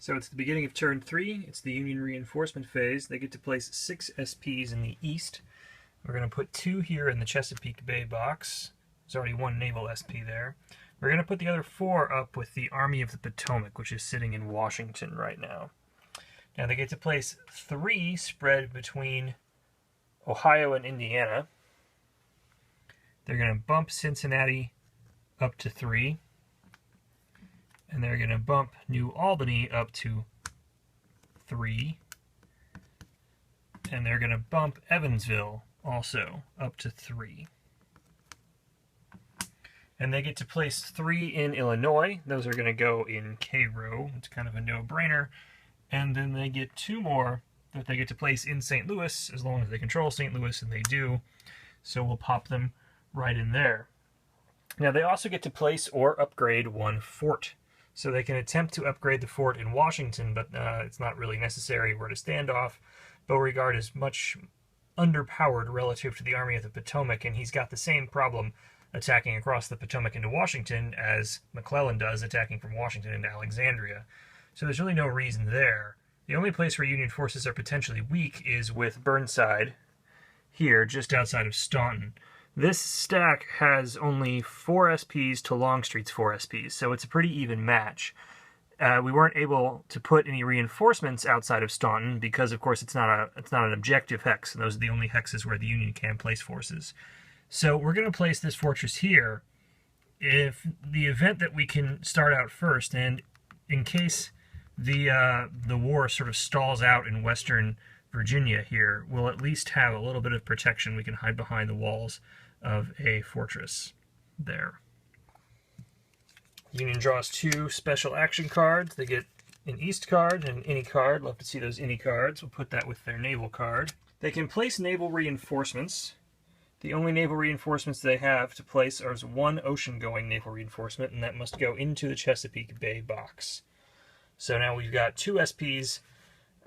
So it's the beginning of turn 3. It's the Union reinforcement phase. They get to place 6 SPs in the east. We're going to put 2 here in the Chesapeake Bay box. There's already 1 naval SP there. We're going to put the other 4 up with the Army of the Potomac, which is sitting in Washington right now. Now they get to place 3 spread between Ohio and Indiana. They're going to bump Cincinnati up to 3. And they're going to bump New Albany up to 3. And they're going to bump Evansville also up to 3. And they get to place 3 in Illinois. Those are going to go in Cairo. It's kind of a no-brainer. And then they get 2 more that they get to place in St. Louis, as long as they control St. Louis, and they do. So we'll pop them right in there. Now they also get to place or upgrade 1 fort. So they can attempt to upgrade the fort in Washington, but it's not really necessary. We're at a standoff. Beauregard is much underpowered relative to the Army of the Potomac, and he's got the same problem attacking across the Potomac into Washington as McClellan does attacking from Washington into Alexandria. So there's really no reason there. The only place where Union forces are potentially weak is with Burnside here, just outside of Staunton. This stack has only 4 SPs to Longstreet's 4 SPs, so it's a pretty even match. We weren't able to put any reinforcements outside of Staunton because, of course, it's not an objective hex, and those are the only hexes where the Union can place forces. So we're going to place this fortress here. If the event that we can start out first, and in case the war sort of stalls out in western Virginia here, we'll at least have a little bit of protection. We can hide behind the walls of a fortress there. Union draws 2 special action cards. They get an East card and an Any card. Love to see those Any cards. We'll put that with their naval card. They can place naval reinforcements. The only naval reinforcements they have to place is 1 ocean-going naval reinforcement, and that must go into the Chesapeake Bay box. So now we've got 2 SPs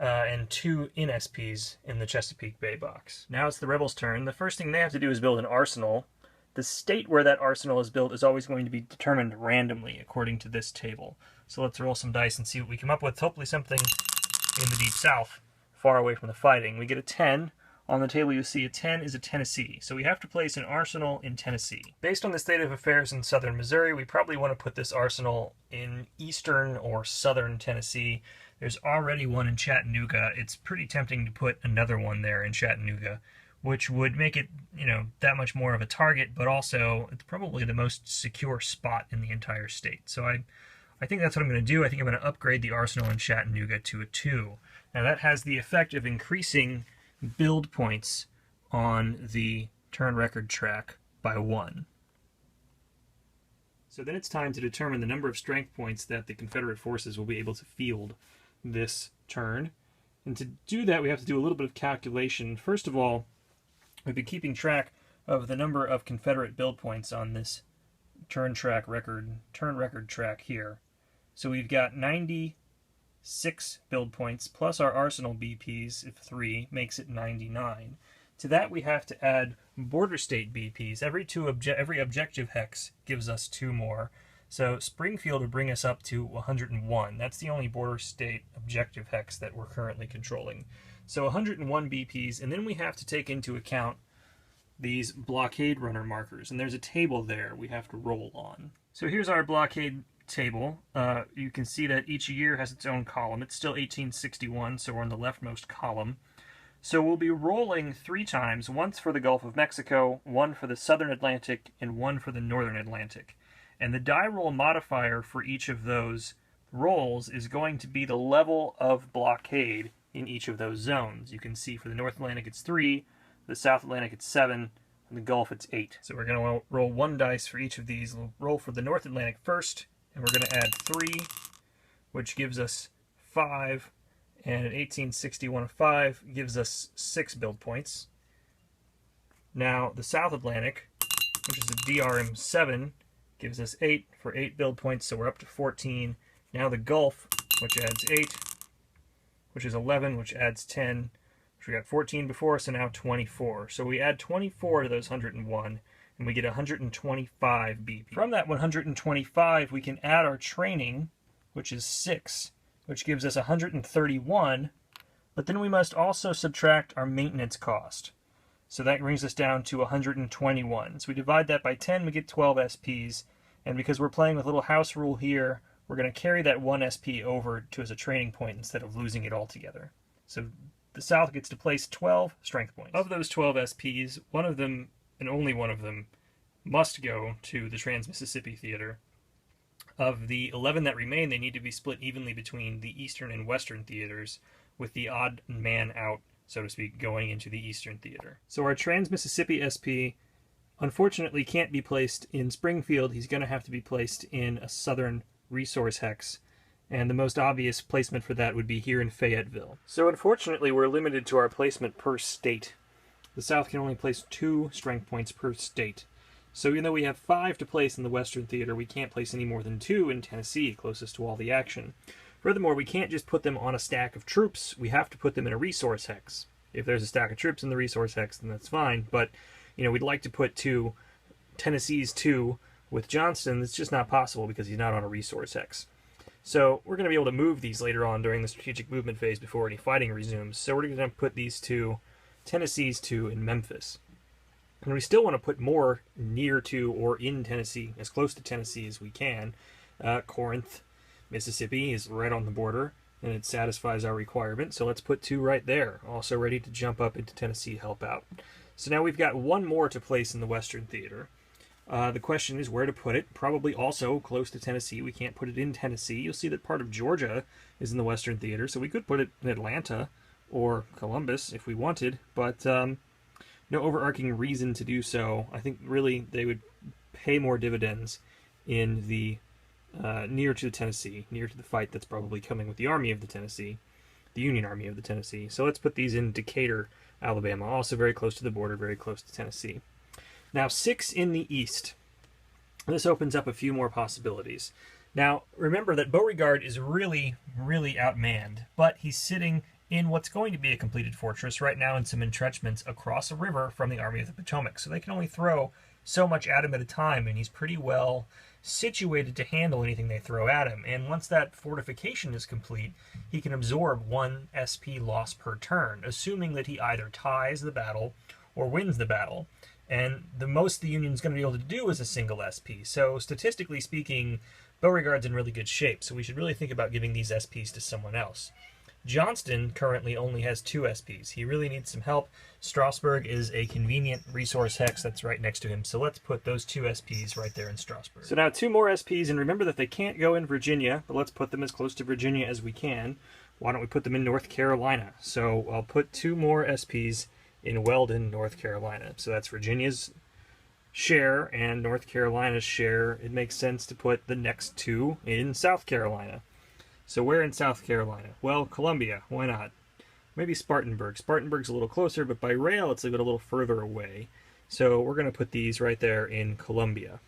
and 2 NSPs in the Chesapeake Bay box. Now it's the rebels' turn. The first thing they have to do is build an arsenal. The state where that arsenal is built is always going to be determined randomly according to this table. So let's roll some dice and see what we come up with. Hopefully something in the Deep South, far away from the fighting. We get a 10. On the table you see a 10 is a Tennessee. So we have to place an arsenal in Tennessee. Based on the state of affairs in southern Missouri, we probably want to put this arsenal in eastern or southern Tennessee. There's already one in Chattanooga. It's pretty tempting to put another one there in Chattanooga, which would make it, that much more of a target, but also it's probably the most secure spot in the entire state. So I think that's what I'm going to do. I think I'm going to upgrade the arsenal in Chattanooga to a 2. Now that has the effect of increasing build points on the turn record track by 1. So then it's time to determine the number of strength points that the Confederate forces will be able to field this turn. And to do that, we have to do a little bit of calculation. First of all, we've been keeping track of the number of Confederate build points on this turn record track here. So we've got 96 build points plus our arsenal BPs, if 3, makes it 99. To that we have to add border state BPs. Every objective hex gives us 2 more. So Springfield would bring us up to 101. That's the only border state objective hex that we're currently controlling. So 101 BPs, and then we have to take into account these blockade runner markers. And there's a table there we have to roll on. So here's our blockade table. You can see that each year has its own column. It's still 1861, so we're in the leftmost column. So we'll be rolling 3 times, once for the Gulf of Mexico, 1 for the Southern Atlantic, and 1 for the Northern Atlantic. And the die roll modifier for each of those rolls is going to be the level of blockade in each of those zones. You can see for the North Atlantic it's 3, the South Atlantic it's 7, and the Gulf it's 8. So we're going to roll 1 dice for each of these. We'll roll for the North Atlantic first, and we're going to add 3, which gives us 5, and an 1861 of 5 gives us 6 build points. Now the South Atlantic, which is a DRM 7, gives us 8 for 8 build points, so we're up to 14. Now the Gulf, which adds 8, which is 11, which adds 10, which we got 14 before, so now 24. So we add 24 to those 101, and we get 125 BP. From that 125, we can add our training, which is 6, which gives us 131, but then we must also subtract our maintenance cost. So that brings us down to 121. So we divide that by 10, we get 12 SPs, and because we're playing with a little house rule here, we're going to carry that 1 SP over to as a training point instead of losing it altogether. So the South gets to place 12 strength points. Of those 12 SPs, one of them, and only one of them, must go to the Trans-Mississippi Theater. Of the 11 that remain, they need to be split evenly between the Eastern and Western theaters, with the odd man out, so to speak, going into the Eastern Theater. So our Trans-Mississippi SP unfortunately can't be placed in Springfield. He's going to have to be placed in a Southern resource hex, and the most obvious placement for that would be here in Fayetteville. So unfortunately we're limited to our placement per state. The South can only place 2 strength points per state. So even though we have 5 to place in the Western Theater, we can't place any more than 2 in Tennessee, closest to all the action. Furthermore, we can't just put them on a stack of troops, we have to put them in a resource hex. If there's a stack of troops in the resource hex, then that's fine, but we'd like to put Tennessee's 2 with Johnston. It's just not possible because he's not on a resource hex. So we're going to be able to move these later on during the strategic movement phase before any fighting resumes. So we're going to put these 2, Tennessee's 2, in Memphis. And we still want to put more near to or in Tennessee, as close to Tennessee as we can. Corinth, Mississippi is right on the border, and it satisfies our requirement. So let's put 2 right there, also ready to jump up into Tennessee to help out. So now we've got 1 more to place in the Western Theater. The question is where to put it. Probably also close to Tennessee. We can't put it in Tennessee. You'll see that part of Georgia is in the Western Theater, so we could put it in Atlanta or Columbus if we wanted, but no overarching reason to do so. I think really they would pay more dividends in the near to Tennessee, near to the fight that's probably coming with the Army of the Tennessee, the Union Army of the Tennessee. So let's put these in Decatur, Alabama, also very close to the border, very close to Tennessee. Now 6 in the East. This opens up a few more possibilities. Now remember that Beauregard is really, really outmanned, but he's sitting in what's going to be a completed fortress right now in some entrenchments across a river from the Army of the Potomac. So they can only throw so much at him at a time, and he's pretty well situated to handle anything they throw at him. And once that fortification is complete, he can absorb 1 SP loss per turn, assuming that he either ties the battle or wins the battle. And the most the Union's going to be able to do is a single SP. So statistically speaking, Beauregard's in really good shape, so we should really think about giving these SPs to someone else. Johnston currently only has 2 SPs. He really needs some help. Strasburg is a convenient resource hex that's right next to him, so let's put those 2 SPs right there in Strasburg. So now 2 more SPs, and remember that they can't go in Virginia, but let's put them as close to Virginia as we can. Why don't we put them in North Carolina? So I'll put 2 more SPs in Weldon, North Carolina. So that's Virginia's share and North Carolina's share. It makes sense to put the next 2 in South Carolina. So where in South Carolina? Well, Columbia. Why not? Maybe Spartanburg. Spartanburg's a little closer, but by rail it's a little further away. So we're going to put these right there in Columbia.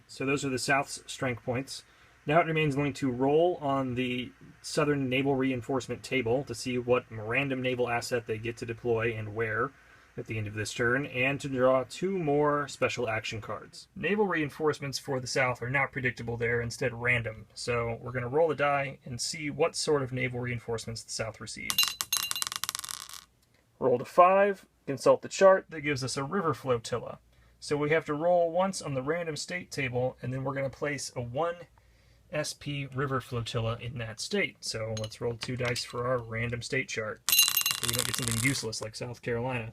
So those are the South's strength points. Now it remains only to roll on the Southern Naval Reinforcement table to see what random naval asset they get to deploy and where at the end of this turn, and to draw 2 more special action cards. Naval reinforcements for the South are not predictable, they're instead random. So we're going to roll the die and see what sort of naval reinforcements the South receives. Roll to 5, consult the chart, that gives us a river flotilla. So we have to roll once on the random state table, and then we're going to place a 1 SP river flotilla in that state. So let's roll 2 dice for our random state chart, so we don't get something useless like South Carolina.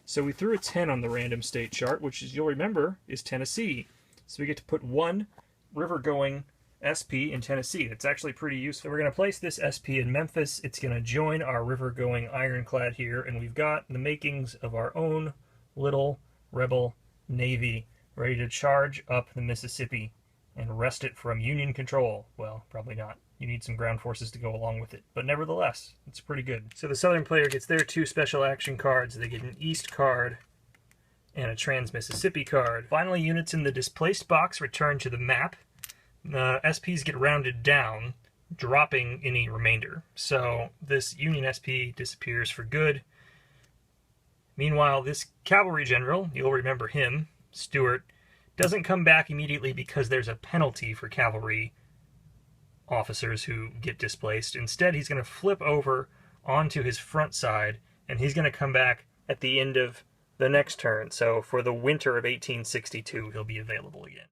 So we threw a 10 on the random state chart, which, as you'll remember, is Tennessee. So we get to put 1 river-going SP in Tennessee. It's actually pretty useful. We're going to place this SP in Memphis. It's going to join our river-going ironclad here, and we've got the makings of our own little rebel navy ready to charge up the Mississippi and wrest it from Union control. Well, probably not. You need some ground forces to go along with it. But nevertheless, it's pretty good. So the Southern player gets their 2 special action cards. They get an East card and a Trans-Mississippi card. Finally, units in the displaced box return to the map. The SPs get rounded down, dropping any remainder. So this Union SP disappears for good. Meanwhile, this cavalry general, you'll remember him, Stuart, doesn't come back immediately because there's a penalty for cavalry officers who get displaced. Instead, he's going to flip over onto his front side, and he's going to come back at the end of the next turn. So for the winter of 1862, he'll be available again.